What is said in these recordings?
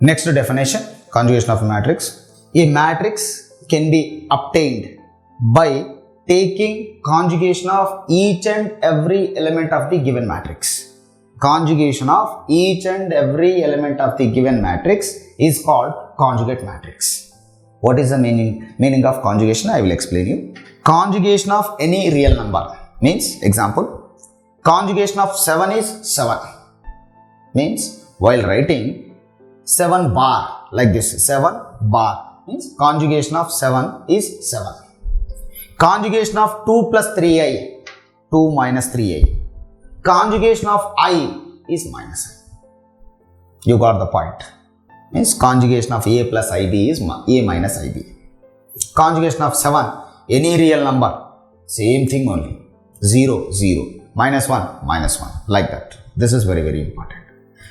Next definition, conjugation of a matrix. A matrix can be obtained by taking conjugation of each and every element of the given matrix. Conjugation of each and every element of the given matrix is called conjugate matrix. What is the meaning of conjugation? I will explain you. Conjugation of any real number means, example, conjugation of 7 is 7. Means while writing 7 bar like this, 7 bar means conjugation of 7 is 7. Conjugation of 2 plus 3i, 2 minus 3i. Conjugation of I is minus I. You got the point. Means conjugation of a plus ib is a minus ib. Conjugation of 7, any real number, same thing only. 0, 0, minus 1, minus 1, like that. This is very, very important.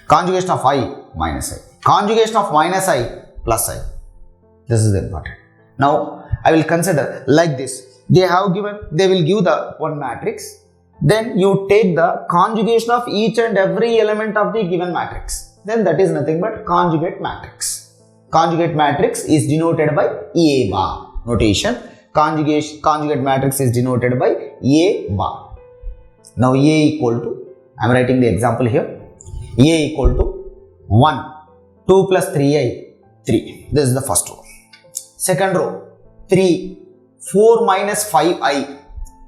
Conjugation of I, minus I. Conjugation of minus I, plus I. This is important. Now, I will consider like this. They will give the one matrix. Then you take the conjugation of each and every element of the given matrix. Then that is nothing but conjugate matrix. Conjugate matrix is denoted by A bar. Notation. Conjugate matrix is denoted by A bar. Now A equal to, I am writing the example here. A equal to 1. 2 plus 3i, 3. This is the first row. Second row, 3. 4 minus 5i,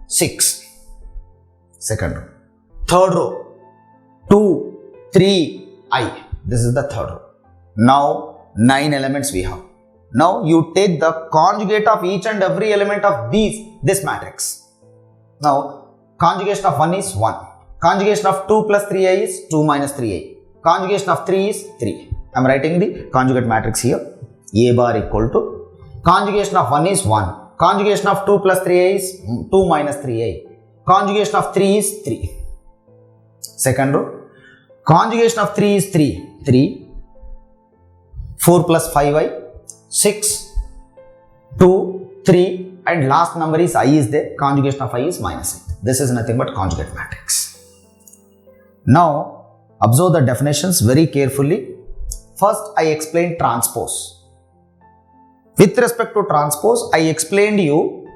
6. Second row. Third row, 2, 3i. This is the third row. Now 9 elements we have. Now you take the conjugate of each and every element of this matrix. Now conjugation of 1 is 1. Conjugation of 2 plus 3i is 2 minus 3i. Conjugation of 3 is 3. I am writing the conjugate matrix here. A bar equal to, conjugation of 1 is 1. Conjugation of 2 plus 3i is 2 minus 3i. Conjugation of 3 is 3. Second row. Conjugation of 3 is 3. 3. 4 plus 5i. 6. 2. 3. And last number is I is there. Conjugation of I is minus I. This is nothing but conjugate matrix. Now, observe the definitions very carefully. First, I explained transpose. With respect to transpose, I explained you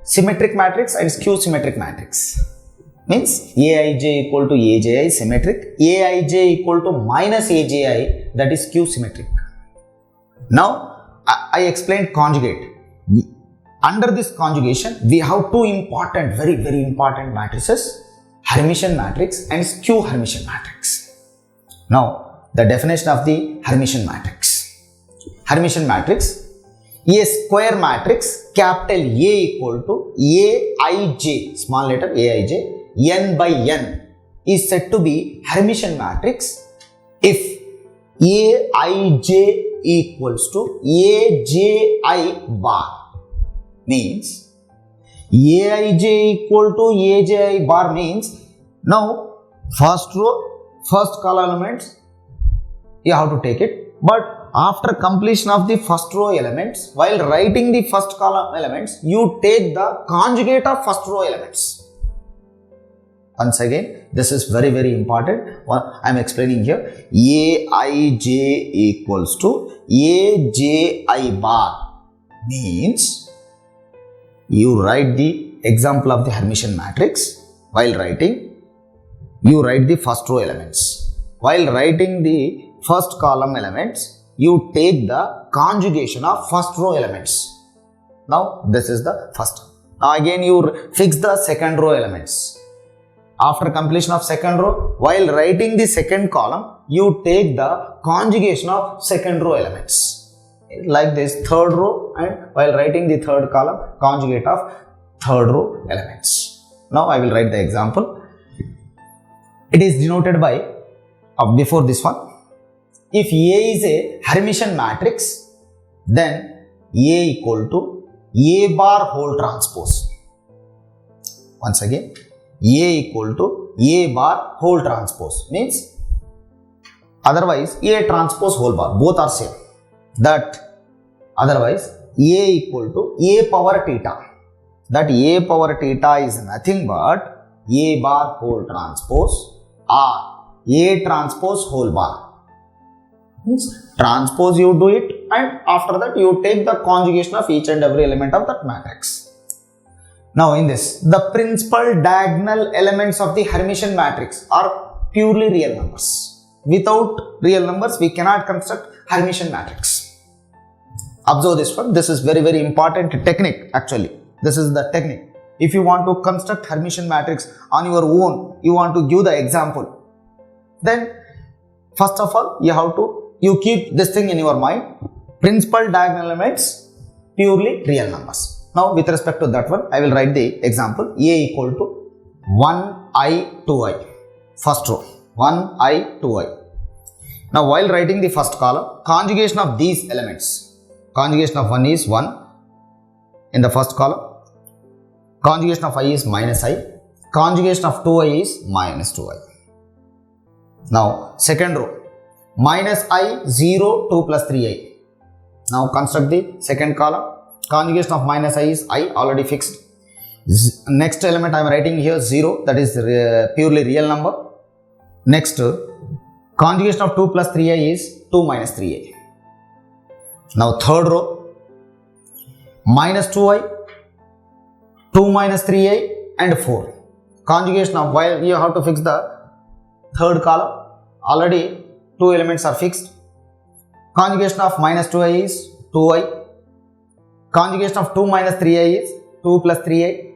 symmetric matrix and skew symmetric matrix. Means Aij equal to Aji symmetric, Aij equal to minus Aji, that is skew symmetric. Now, I explained conjugate. Under this conjugation, we have two important, very, very important matrices, Hermitian matrix and skew Hermitian matrix. Now, the definition of the Hermitian matrix. Hermitian matrix, a square matrix capital A equal to Aij, small letter Aij, n by n is said to be Hermitian matrix if Aij equals to Aji bar. Means Aij equal to Aji bar means, now first row, first column elements, you have to take it, but after completion of the first row elements, while writing the first column elements, you take the conjugate of first row elements. Once again, this is very, very important. I am explaining here. Aij equals to Aji bar means you write the example of the Hermitian matrix. While writing, you write the first row elements. While writing the first column elements, you take the conjugation of first row elements. Now, this is the first. Now, again you fix the second row elements. After completion of second row, while writing the second column, you take the conjugation of second row elements. Like this, third row, and while writing the third column, conjugate of third row elements. Now, I will write the example. It is denoted by, before this one, if A is a Hermitian matrix, then A equal to A bar whole transpose. Once again, A equal to A bar whole transpose means, otherwise A transpose whole bar, both are same. That otherwise A equal to A power theta. That A power theta is nothing but A bar whole transpose or A transpose whole bar. Means transpose you do it, and after that you take the conjugation of each and every element of that matrix. Now in this, the principal diagonal elements of the Hermitian matrix are purely real numbers. Without real numbers we cannot construct Hermitian matrix. Observe this one. This is very very important technique actually. This is the technique. If you want to construct Hermitian matrix on your own, you want to give the example, then first of all you keep this thing in your mind. Principal diagonal elements, purely real numbers. Now with respect to that one, I will write the example. A equal to 1i 2i. First row 1i 2i. Now while writing the first column, conjugation of these elements, conjugation of 1 is 1 in the first column, conjugation of I is minus I, conjugation of 2i is minus 2i. Now second row, minus I 0 2 plus 3i. Now construct the second column. Conjugation of minus I is I, already fixed. Next element I am writing here 0, that is purely real number. Next conjugation of 2 plus 3i is 2 minus 3i. Now third row, minus 2i, 2 minus 3i and 4. Conjugation of, while you have to fix the third column, already two elements are fixed. Conjugation of minus 2i is 2i. Conjugation of 2 minus 3i is 2 plus 3i.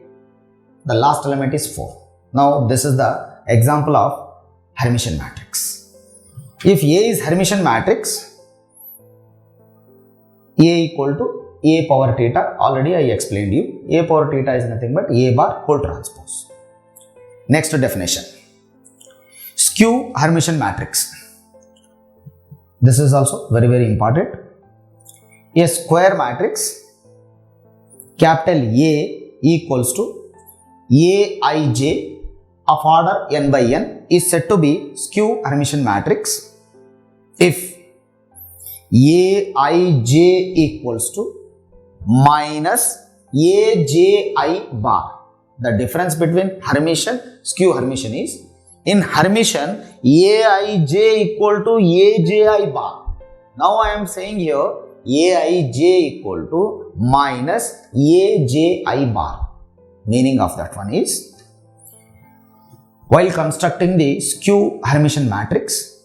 The last element is 4. Now this is the example of Hermitian matrix. If A is Hermitian matrix, A equal to A power theta, already I explained you. A power theta is nothing but A bar whole transpose. Next definition. Skew Hermitian matrix. This is also very very important. A square matrix, capital A equals to Aij of order n by n is said to be skew Hermitian matrix if Aij equals to minus Aji bar. The difference between Hermitian, skew Hermitian is, in Hermitian Aij equal to Aji bar. Now I am saying here Aij equal to minus Aji bar. Meaning of that one is, while constructing the skew Hermitian matrix,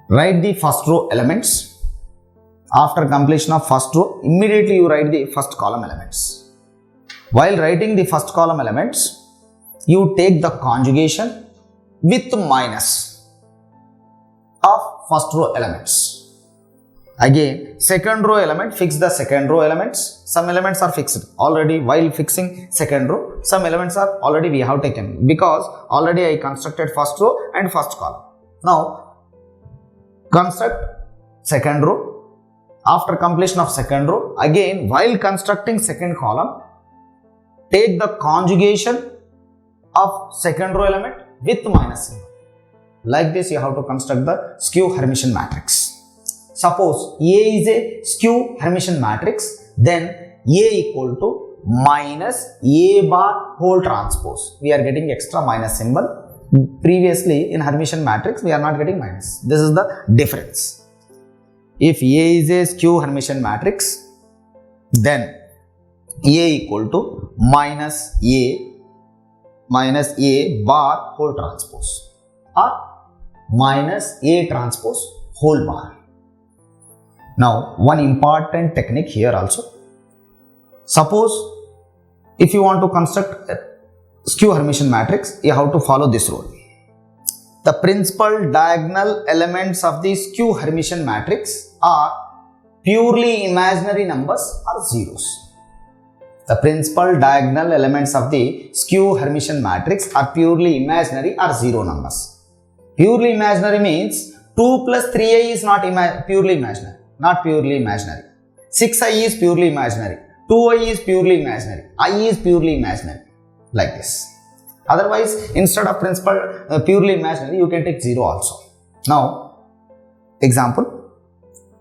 write the first row elements. After completion of first row, immediately you write the first column elements. While writing the first column elements, you take the conjugation with minus of first row elements. Again, second row element, fix the second row elements. Some elements are fixed already. While fixing second row, some elements are already we have taken, because already I constructed first row and first column. Now construct second row. After completion of second row, again while constructing second column, take the conjugation of second row element with minus symbol. Like this you have to construct the skew Hermitian matrix. Suppose A is a skew Hermitian matrix, then A equal to minus A bar whole transpose. We are getting extra minus symbol. Previously in Hermitian matrix we are not getting minus. This is the difference. If A is a skew Hermitian matrix, then A equal to minus A bar whole transpose, or minus A transpose whole bar. Now one important technique here also. Suppose if you want to construct a skew Hermitian matrix, you have to follow this rule. The principal diagonal elements of the skew Hermitian matrix are purely imaginary numbers or zeros. The principal diagonal elements of the skew Hermitian matrix are purely imaginary or zero numbers. Purely imaginary means 2 plus 3i is not purely imaginary. Not purely imaginary. 6i is purely imaginary. 2i is purely imaginary. I is purely imaginary. Like this. Otherwise, instead of principal purely imaginary, you can take 0 also. Now, example,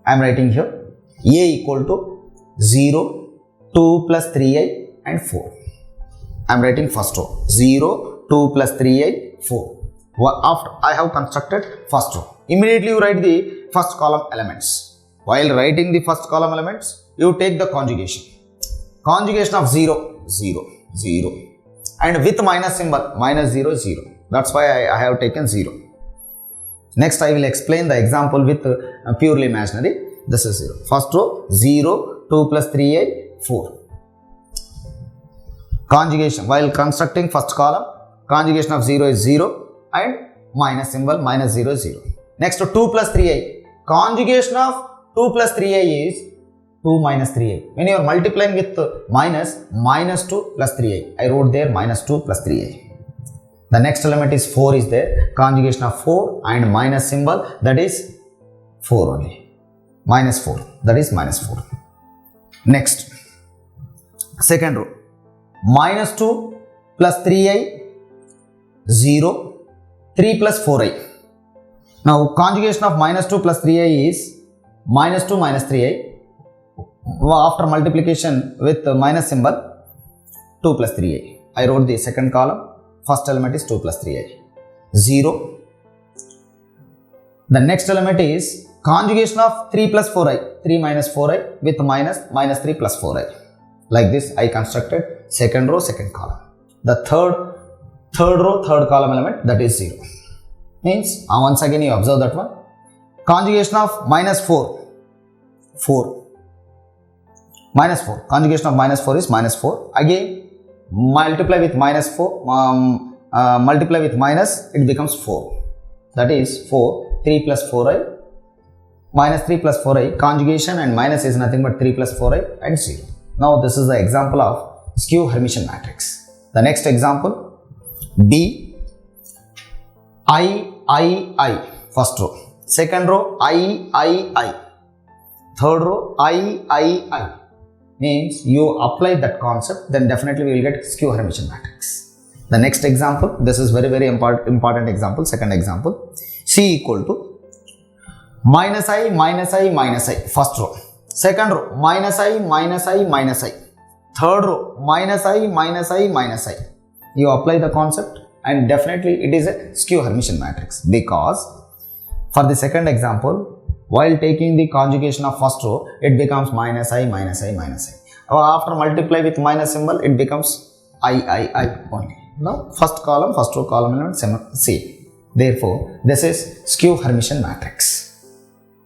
I am writing here A equal to 0, 2 plus 3i and 4. I am writing first row 0, 2 plus 3i, 4. After I have constructed first row, immediately you write the first column elements. While writing the first column elements, you take the conjugation. Conjugation of 0, 0, 0. And with minus symbol, minus 0, 0. That's why I have taken 0. Next, I will explain the example with purely imaginary. This is 0. First row, 0, 2 plus 3i, 4. Conjugation, while constructing first column, conjugation of 0 is 0 and minus symbol, minus 0, 0. Next to 2 plus 3i. Conjugation of 2 plus 3i is 2 minus 3i. When you are multiplying with minus, minus 2 plus 3i. I wrote there minus 2 plus 3i. The next element is 4 is there. Conjugation of 4 and minus symbol, that is 4 only. Minus 4, that is minus 4. Next, second row. Minus 2 plus 3i, 0, 3 plus 4i. Now, conjugation of minus 2 plus 3i is minus 2 minus 3i. After multiplication with minus symbol, 2 plus 3i. I wrote the second column. First element is 2 plus 3i. 0. The next element is conjugation of 3 plus 4i. 3 minus 4i with minus, minus 3 plus 4i. Like this, I constructed second row, second column. The third row, third column element, that is 0. Means, once again you observe that one. Conjugation of minus 4. 4. Minus 4. Conjugation of minus 4 is minus 4. Again, multiply with minus 4. Multiply with minus, it becomes 4. That is 4. 3 plus 4i. Minus 3 plus 4i. Conjugation and minus is nothing but 3 plus 4i and 0. Now, this is the example of skew Hermitian matrix. The next example, B, I. First row. Second row, I. Third row, I. Means you apply that concept, then definitely we will get skew Hermitian matrix. The next example, this is very, very important example, second example. C equal to minus I, first row. Second row, minus I. Third row, minus I. You apply the concept and definitely it is a skew Hermitian matrix, because for the second example, while taking the conjugation of first row, it becomes minus I. After multiply with minus symbol, it becomes I only. Now, first row, column element, same. Therefore, this is skew Hermitian matrix.